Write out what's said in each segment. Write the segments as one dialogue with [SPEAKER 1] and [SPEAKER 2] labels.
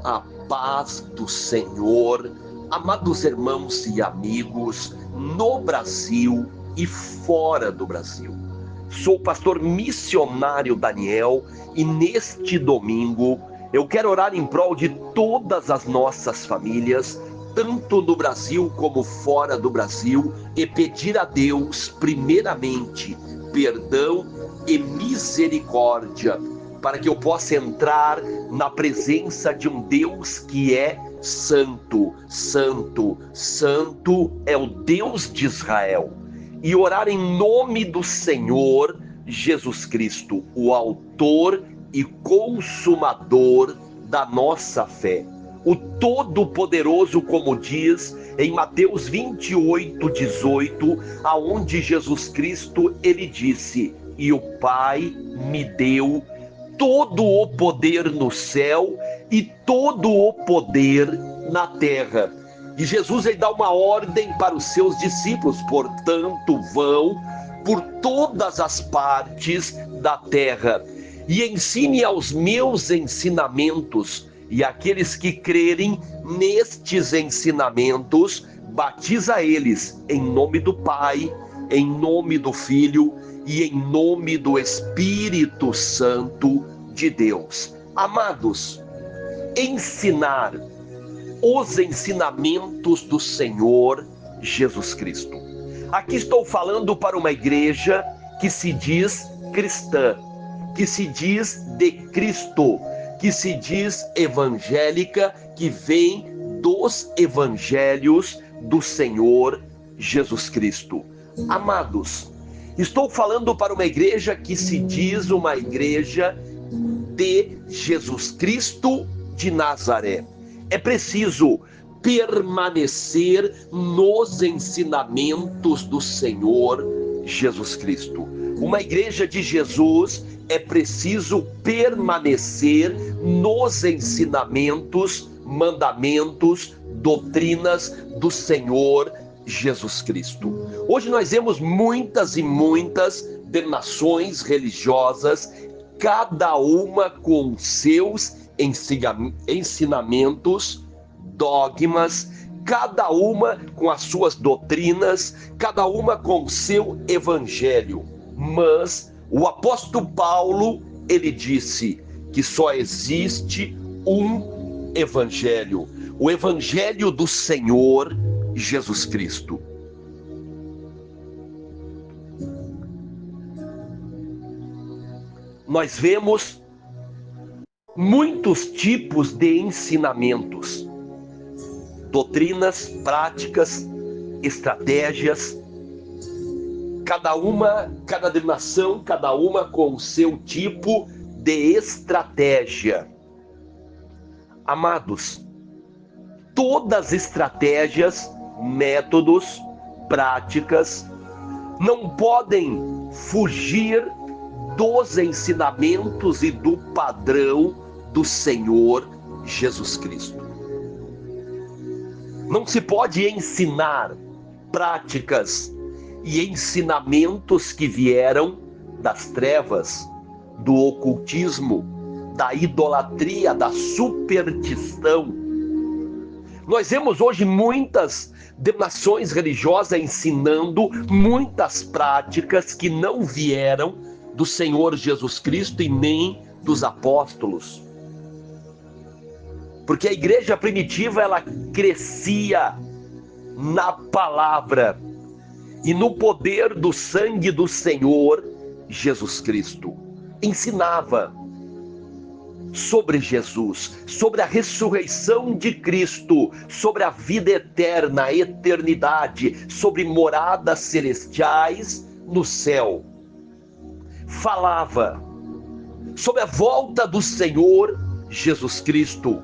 [SPEAKER 1] A paz do Senhor, amados irmãos e amigos, no Brasil e fora do Brasil. Sou o pastor missionário Daniel e neste domingo eu quero orar em prol de todas as nossas famílias, tanto no Brasil como fora do Brasil, e pedir a Deus, primeiramente, perdão e misericórdia, para que eu possa entrar na presença de um Deus que é santo, santo, santo é o Deus de Israel, e orar em nome do Senhor Jesus Cristo, o autor e consumador da nossa fé. O Todo-Poderoso, como diz em Mateus 28:18, aonde Jesus Cristo, ele disse: e o Pai me deu todo o poder no céu e todo o poder na terra. E Jesus, ele dá uma ordem para os seus discípulos: portanto, vão por todas as partes da terra e ensine aos meus ensinamentos, e aqueles que crerem nestes ensinamentos, batiza eles em nome do Pai, em nome do Filho e em nome do Espírito Santo de Deus. Amados, ensinar os ensinamentos do Senhor Jesus Cristo. Aqui estou falando para uma igreja que se diz cristã, que se diz de Cristo, que se diz evangélica, que vem dos evangelhos do Senhor Jesus Cristo. Amados, estou falando para uma igreja que se diz uma igreja de Jesus Cristo de Nazaré. É preciso permanecer nos ensinamentos do Senhor Jesus Cristo. Uma igreja de Jesus é preciso permanecer nos ensinamentos, mandamentos, doutrinas do Senhor Jesus Cristo. Hoje nós vemos muitas e muitas denominações religiosas, cada uma com seus ensinamentos, dogmas, cada uma com as suas doutrinas, cada uma com o seu evangelho. Mas o apóstolo Paulo, ele disse que só existe um evangelho, o evangelho do Senhor Jesus Cristo. Nós vemos muitos tipos de ensinamentos, doutrinas, práticas, estratégias, cada denominação, cada uma com o seu tipo de estratégia. Amados, todas as estratégias, métodos, práticas não podem fugir dos ensinamentos e do padrão do Senhor Jesus Cristo. Não se pode ensinar práticas e ensinamentos que vieram das trevas, do ocultismo, da idolatria, da superstição. Nós vemos hoje muitas denominações religiosas ensinando muitas práticas que não vieram do Senhor Jesus Cristo e nem dos apóstolos. Porque a igreja primitiva, ela crescia na palavra e no poder do sangue do Senhor Jesus Cristo. Ensinava sobre Jesus, sobre a ressurreição de Cristo, sobre a vida eterna, a eternidade, sobre moradas celestiais no céu. Falava sobre a volta do Senhor Jesus Cristo,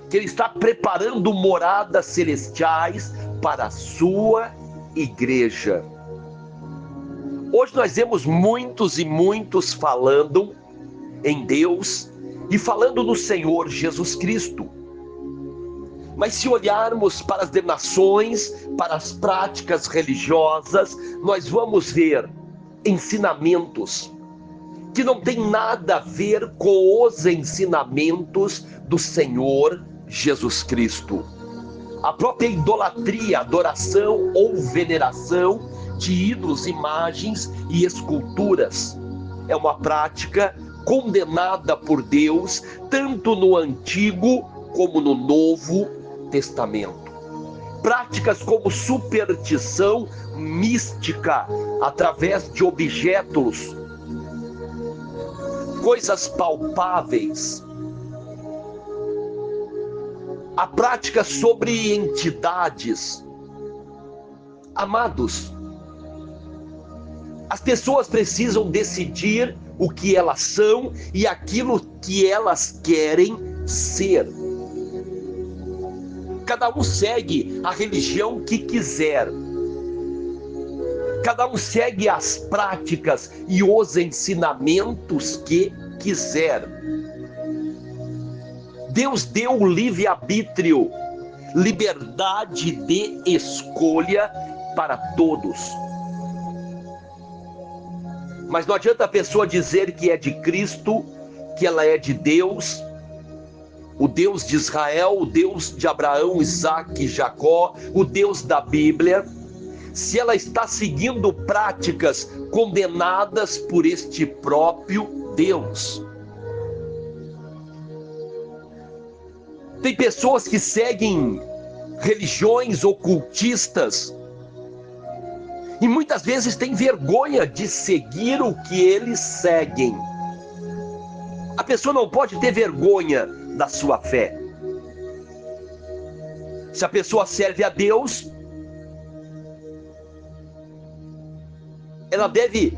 [SPEAKER 1] que Ele está preparando moradas celestiais para a sua igreja. Hoje nós vemos muitos e muitos falando em Deus e falando no Senhor Jesus Cristo. Mas se olharmos para as denominações, para as práticas religiosas, nós vamos ver ensinamentos que não tem nada a ver com os ensinamentos do Senhor Jesus Cristo. A própria idolatria, adoração ou veneração de ídolos, imagens e esculturas é uma prática condenada por Deus, tanto no Antigo como no Novo Testamento. Práticas como superstição mística através de objetos, coisas palpáveis, a prática sobre entidades. Amados, as pessoas precisam decidir o que elas são e aquilo que elas querem ser. Cada um segue a religião que quiser. Cada um segue as práticas e os ensinamentos que quiser. Deus deu o livre-arbítrio, liberdade de escolha para todos. Mas não adianta a pessoa dizer que é de Cristo, que ela é de Deus, o Deus de Israel, o Deus de Abraão, Isaque e Jacó, o Deus da Bíblia, se ela está seguindo práticas condenadas por este próprio Deus. Tem pessoas que seguem religiões ocultistas e muitas vezes têm vergonha de seguir o que eles seguem. A pessoa não pode ter vergonha da sua fé. Se a pessoa serve a Deus, ela deve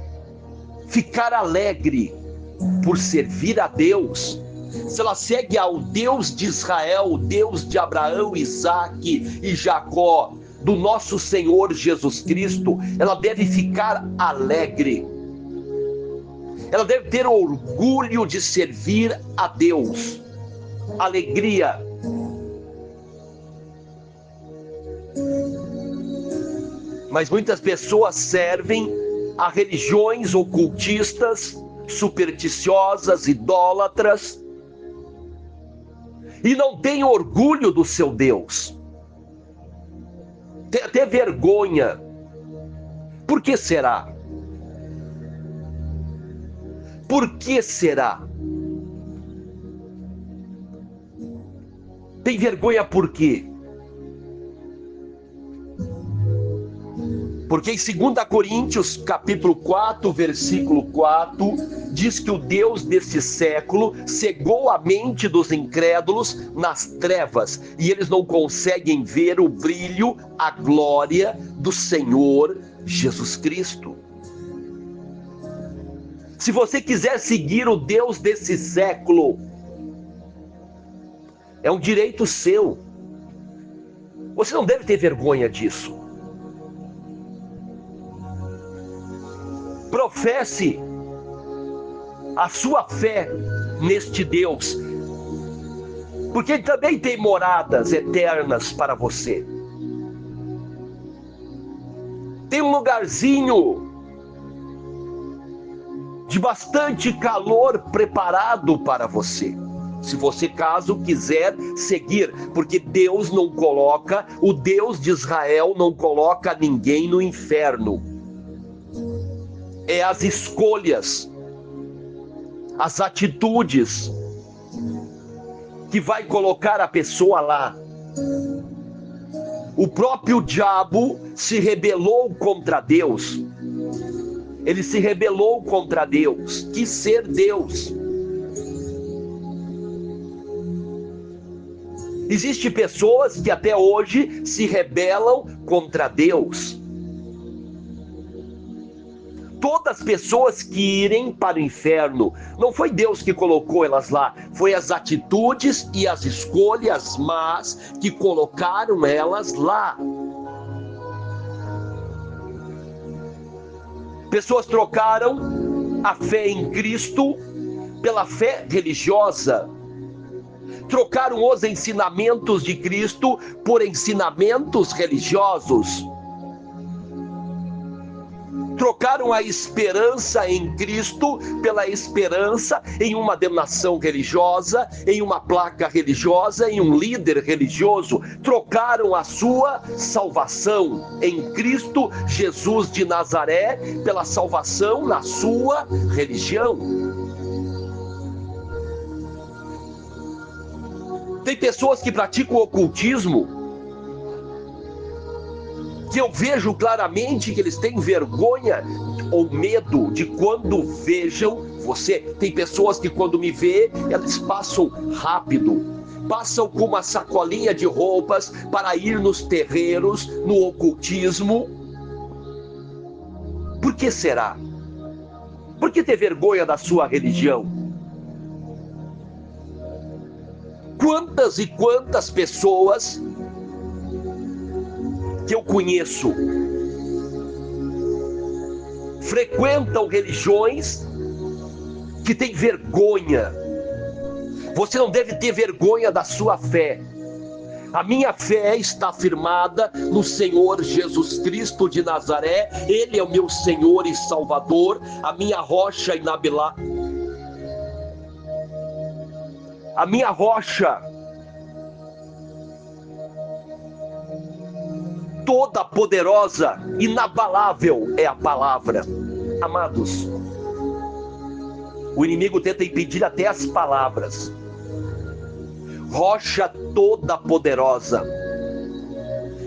[SPEAKER 1] ficar alegre por servir a Deus. Se ela segue ao Deus de Israel, o Deus de Abraão, Isaque e Jacó, do nosso Senhor Jesus Cristo, ela deve ficar alegre. Ela deve ter orgulho de servir a Deus. Alegria. Mas muitas pessoas servem a religiões ocultistas, supersticiosas, idólatras, e não têm orgulho do seu Deus. Tem até vergonha. Por que será? Por que será? Tem vergonha por quê? Porque em 2 Coríntios, capítulo 4, versículo 4, diz que o Deus desse século cegou a mente dos incrédulos nas trevas, e eles não conseguem ver o brilho, a glória do Senhor Jesus Cristo. Se você quiser seguir o Deus desse século, é um direito seu. Você não deve ter vergonha disso. Professe a sua fé neste Deus, porque Ele também tem moradas eternas para você. Tem um lugarzinho de bastante calor preparado para você, se você caso quiser seguir, porque Deus não coloca, o Deus de Israel não coloca ninguém no inferno. É as escolhas, as atitudes que vai colocar a pessoa lá. O próprio diabo se rebelou contra Deus. Ele se rebelou contra Deus, quis ser Deus. Existem pessoas que até hoje se rebelam contra Deus. Todas as pessoas que irem para o inferno, não foi Deus que colocou elas lá, foi as atitudes e as escolhas más que colocaram elas lá. Pessoas trocaram a fé em Cristo pela fé religiosa. Trocaram os ensinamentos de Cristo por ensinamentos religiosos. trocaram a esperança em Cristo pela esperança em uma denominação religiosa, em uma placa religiosa, em um líder religioso. Trocaram a sua salvação em Cristo Jesus de Nazaré pela salvação na sua religião. Tem pessoas que praticam ocultismo, que eu vejo claramente que eles têm vergonha ou medo de quando vejam você. Tem pessoas que quando me vê, elas passam rápido, passam com uma sacolinha de roupas para ir nos terreiros, no ocultismo. Por que será? Por que ter vergonha da sua religião? Quantas e quantas pessoas que eu conheço frequentam religiões que têm vergonha. Você não deve ter vergonha da sua fé. A minha fé está firmada no Senhor Jesus Cristo de Nazaré. Ele é o meu Senhor e Salvador, a minha rocha inabalável. A minha rocha toda poderosa, inabalável é a palavra. Amados, o inimigo tenta impedir até as palavras. Rocha toda poderosa.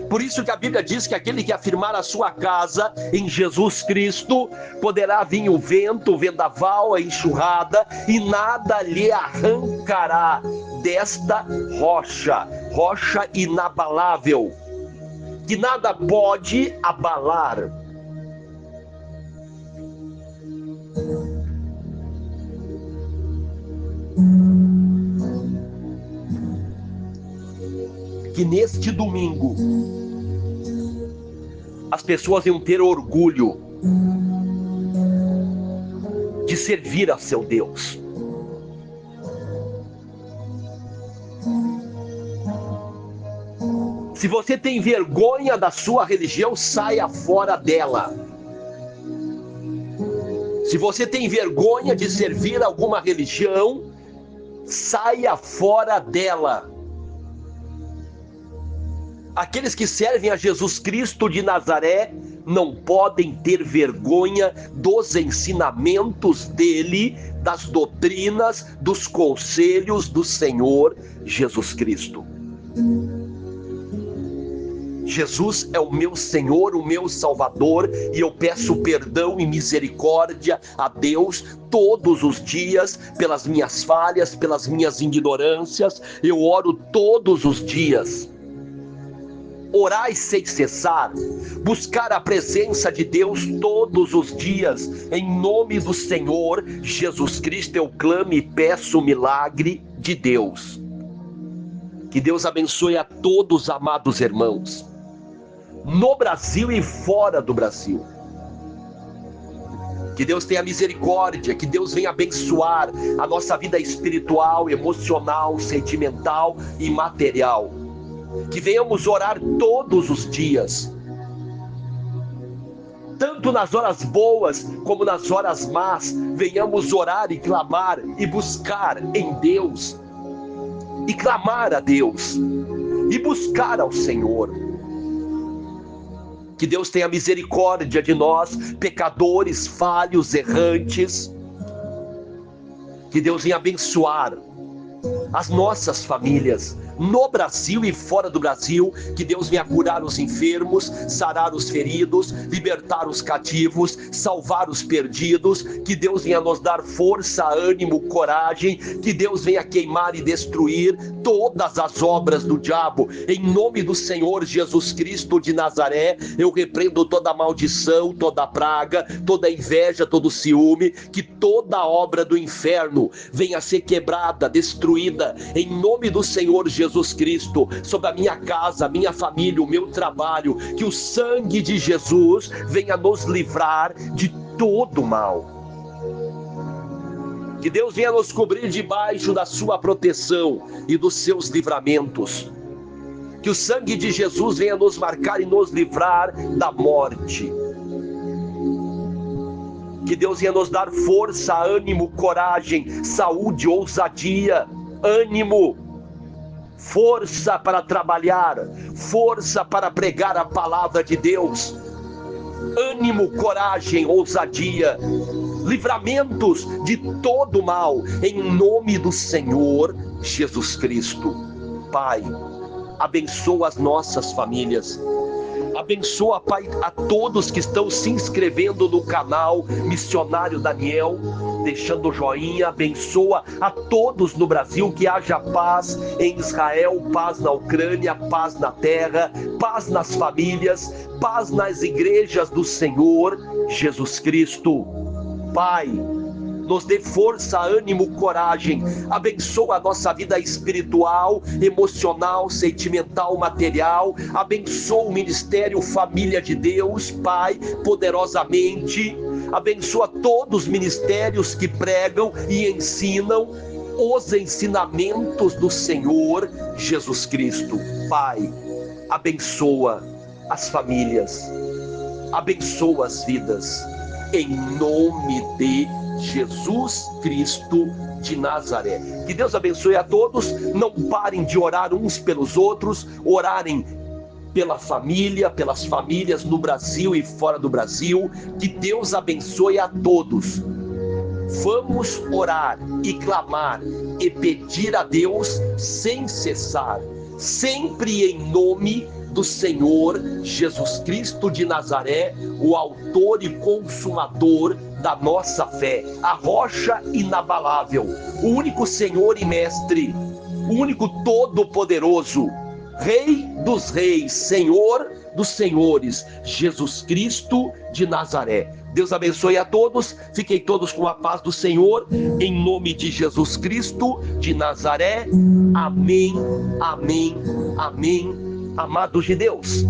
[SPEAKER 1] Por isso que a Bíblia diz que aquele que afirmar a sua casa em Jesus Cristo, poderá vir o vento, o vendaval, a enxurrada, e nada lhe arrancará desta rocha, rocha inabalável, que nada pode abalar. Que neste domingo as pessoas iam ter orgulho de servir a seu Deus. Se você tem vergonha da sua religião, saia fora dela. Se você tem vergonha de servir alguma religião, saia fora dela. Aqueles que servem a Jesus Cristo de Nazaré não podem ter vergonha dos ensinamentos dele, das doutrinas, dos conselhos do Senhor Jesus Cristo. Jesus é o meu Senhor, o meu Salvador, e eu peço perdão e misericórdia a Deus todos os dias pelas minhas falhas, pelas minhas ignorâncias. Eu oro todos os dias. Orai sem cessar, buscar a presença de Deus todos os dias, em nome do Senhor Jesus Cristo. Eu clamo e peço o milagre de Deus. Que Deus abençoe a todos, amados irmãos, no Brasil e fora do Brasil. Que Deus tenha misericórdia, que Deus venha abençoar a nossa vida espiritual, emocional, sentimental e material. Que venhamos orar todos os dias, tanto nas horas boas como nas horas más. Venhamos orar e clamar e buscar em Deus, e clamar a Deus, e buscar ao Senhor. Que Deus tenha misericórdia de nós, pecadores, falhos, errantes. Que Deus venha abençoar as nossas famílias, no Brasil e fora do Brasil. Que Deus venha curar os enfermos, sarar os feridos, libertar os cativos, salvar os perdidos. Que Deus venha nos dar força, ânimo, coragem. Que Deus venha queimar e destruir todas as obras do diabo. Em nome do Senhor Jesus Cristo de Nazaré, eu repreendo toda maldição, toda praga, toda inveja, todo ciúme. Que toda obra do inferno venha ser quebrada, destruída, em nome do Senhor Jesus Cristo, sobre a minha casa, a minha família, o meu trabalho. Que o sangue de Jesus venha nos livrar de todo mal. Que Deus venha nos cobrir debaixo da sua proteção e dos seus livramentos. Que o sangue de Jesus venha nos marcar e nos livrar da morte. que Deus ia nos dar força, ânimo, coragem, saúde, ousadia, ânimo, força para trabalhar, força para pregar a palavra de Deus, ânimo, coragem, ousadia, livramentos de todo mal, em nome do Senhor Jesus Cristo. Pai, abençoa as nossas famílias, abençoa, Pai, a todos que estão se inscrevendo no canal Missionário Daniel, deixando o joinha. Abençoa a todos no Brasil, que haja paz em Israel, paz na Ucrânia, paz na terra, paz nas famílias, paz nas igrejas do Senhor Jesus Cristo. Pai, nos dê força, ânimo, coragem, abençoa a nossa vida espiritual, emocional, sentimental, material, abençoa o ministério Família de Deus, Pai, poderosamente, abençoa todos os ministérios que pregam e ensinam os ensinamentos do Senhor Jesus Cristo. Pai, abençoa as famílias, abençoa as vidas, em nome de Jesus Cristo de Nazaré. Que Deus abençoe a todos. Não parem de orar uns pelos outros, orarem pela família, pelas famílias no Brasil e fora do Brasil. Que Deus abençoe a todos. Vamos orar e clamar e pedir a Deus sem cessar, sempre em nome do Senhor Jesus Cristo de Nazaré, o autor e consumador da nossa fé, a rocha inabalável, o único Senhor e Mestre, o único Todo-Poderoso, Rei dos Reis, Senhor dos Senhores, Jesus Cristo de Nazaré. Deus abençoe a todos, fiquem todos com a paz do Senhor, em nome de Jesus Cristo de Nazaré. Amém, amém, amém. Amados de Deus,